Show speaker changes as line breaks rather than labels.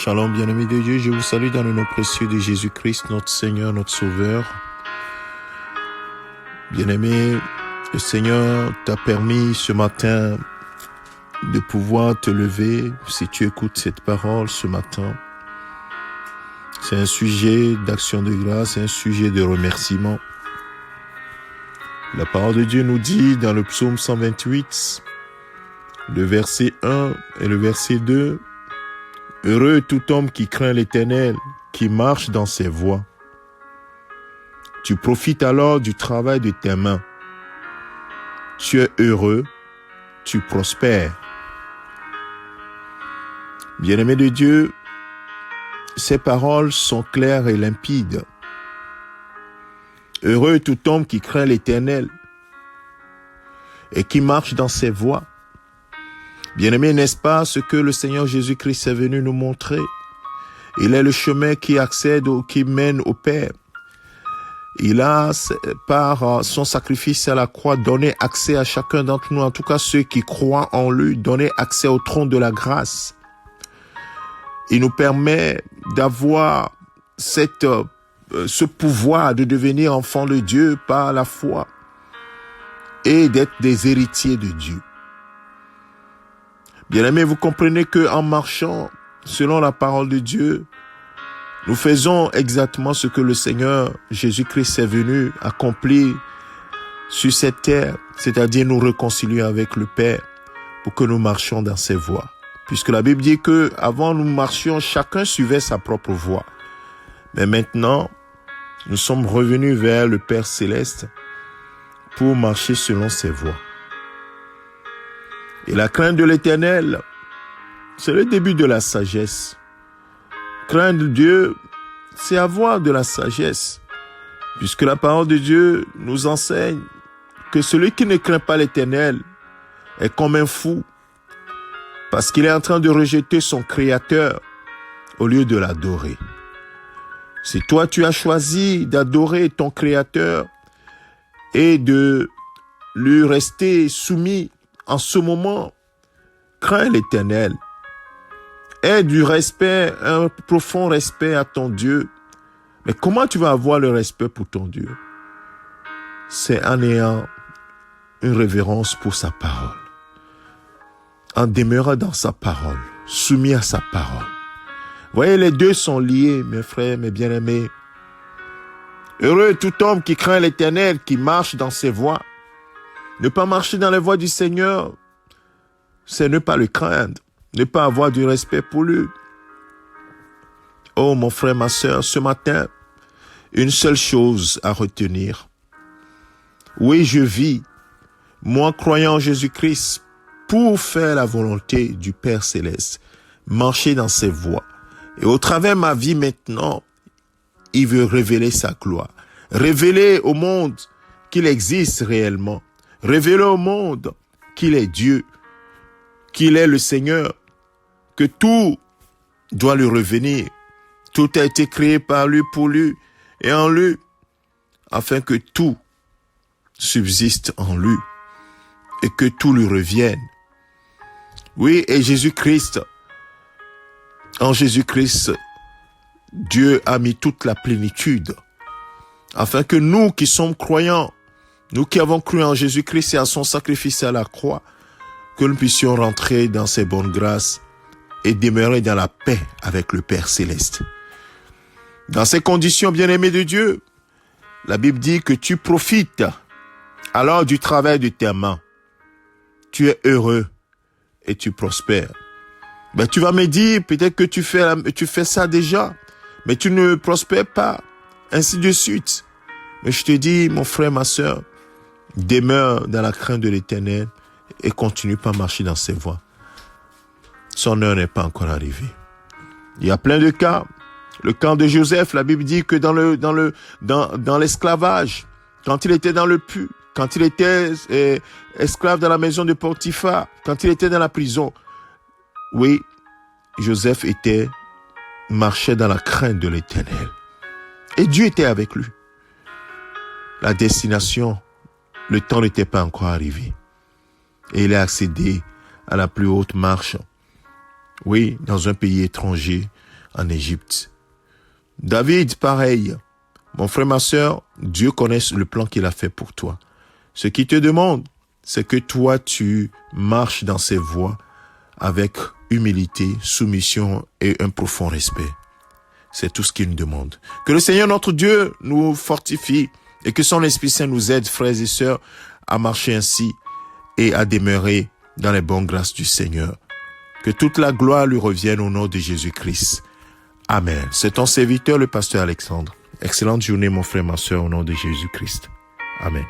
Shalom, bien-aimés de Dieu, je vous salue dans le nom précieux de Jésus-Christ, notre Seigneur, notre Sauveur. Bien-aimé, le Seigneur t'a permis ce matin de pouvoir te lever si tu écoutes cette parole ce matin. C'est un sujet d'action de grâce, c'est un sujet de remerciement. La parole de Dieu nous dit dans le psaume 128, le verset 1 et le verset 2, « Heureux tout homme qui craint l'Éternel, qui marche dans ses voies. Tu profites alors du travail de tes mains. Tu es heureux, tu prospères. » Bien-aimés de Dieu, ces paroles sont claires et limpides. Heureux tout homme qui craint l'Éternel et qui marche dans ses voies. Bien-aimés, n'est-ce pas ce que le Seigneur Jésus-Christ est venu nous montrer? Il est le chemin qui qui mène au Père. Il a, par son sacrifice à la croix, donné accès à chacun d'entre nous, en tout cas ceux qui croient en lui, donné accès au trône de la grâce. Il nous permet d'avoir ce pouvoir de devenir enfants de Dieu par la foi et d'être des héritiers de Dieu. Bien-aimés, vous comprenez que en marchant selon la parole de Dieu, nous faisons exactement ce que le Seigneur Jésus-Christ est venu accomplir sur cette terre, c'est-à-dire nous réconcilier avec le Père pour que nous marchions dans ses voies. Puisque la Bible dit que avant nous marchions, chacun suivait sa propre voie. Mais maintenant, nous sommes revenus vers le Père Céleste pour marcher selon ses voies. Et la crainte de l'Éternel, c'est le début de la sagesse. Craindre Dieu, c'est avoir de la sagesse. Puisque la parole de Dieu nous enseigne que celui qui ne craint pas l'Éternel est comme un fou, parce qu'il est en train de rejeter son Créateur au lieu de l'adorer. Si toi tu as choisi d'adorer ton Créateur et de lui rester soumis en ce moment, crains l'Éternel. Aie du respect, un profond respect à ton Dieu. Mais comment tu vas avoir le respect pour ton Dieu? C'est en ayant une révérence pour sa parole. En demeurant dans sa parole, soumis à sa parole. Voyez, les deux sont liés, mes frères, mes bien-aimés. Heureux tout homme qui craint l'Éternel, qui marche dans ses voies. Ne pas marcher dans les voies du Seigneur, c'est ne pas le craindre, ne pas avoir du respect pour lui. Oh mon frère, ma sœur, ce matin, une seule chose à retenir. Oui, je vis, moi croyant en Jésus-Christ, pour faire la volonté du Père Céleste, marcher dans ses voies. Et au travers de ma vie maintenant, il veut révéler sa gloire, révéler au monde qu'il existe réellement. Révéler au monde qu'il est Dieu, qu'il est le Seigneur, que tout doit lui revenir. Tout a été créé par lui, pour lui et en lui, afin que tout subsiste en lui et que tout lui revienne. Oui, et Jésus-Christ, en Jésus-Christ, Dieu a mis toute la plénitude, afin que nous qui sommes croyants, nous qui avons cru en Jésus-Christ et à son sacrifice à la croix, que nous puissions rentrer dans ses bonnes grâces et demeurer dans la paix avec le Père Céleste. Dans ces conditions, bien-aimés de Dieu, la Bible dit que tu profites alors du travail de tes mains. Tu es heureux et tu prospères. Ben, tu vas me dire, peut-être que tu fais ça déjà, mais tu ne prospères pas, ainsi de suite. Mais je te dis, mon frère, ma sœur, demeure dans la crainte de l'Éternel et continue pas à marcher dans ses voies. Son heure n'est pas encore arrivée. Il y a plein de cas. Le camp de Joseph, la Bible dit que dans l'esclavage, quand il était dans le puits, quand il était esclave dans la maison de Potiphar, quand il était dans la prison, oui, Joseph marchait dans la crainte de l'Éternel. Et Dieu était avec lui. La destination, le temps n'était pas encore arrivé. Et il a accédé à la plus haute marche. Oui, dans un pays étranger, en Égypte. David, pareil. Mon frère, ma sœur, Dieu connaît le plan qu'il a fait pour toi. Ce qu'il te demande, c'est que toi, tu marches dans ses voies avec humilité, soumission et un profond respect. C'est tout ce qu'il nous demande. Que le Seigneur, notre Dieu, nous fortifie et que son Esprit Saint nous aide, frères et sœurs, à marcher ainsi et à demeurer dans les bonnes grâces du Seigneur. Que toute la gloire lui revienne au nom de Jésus-Christ. Amen. C'est ton serviteur, le pasteur Alexandre. Excellente journée, mon frère, ma sœur, au nom de Jésus-Christ. Amen.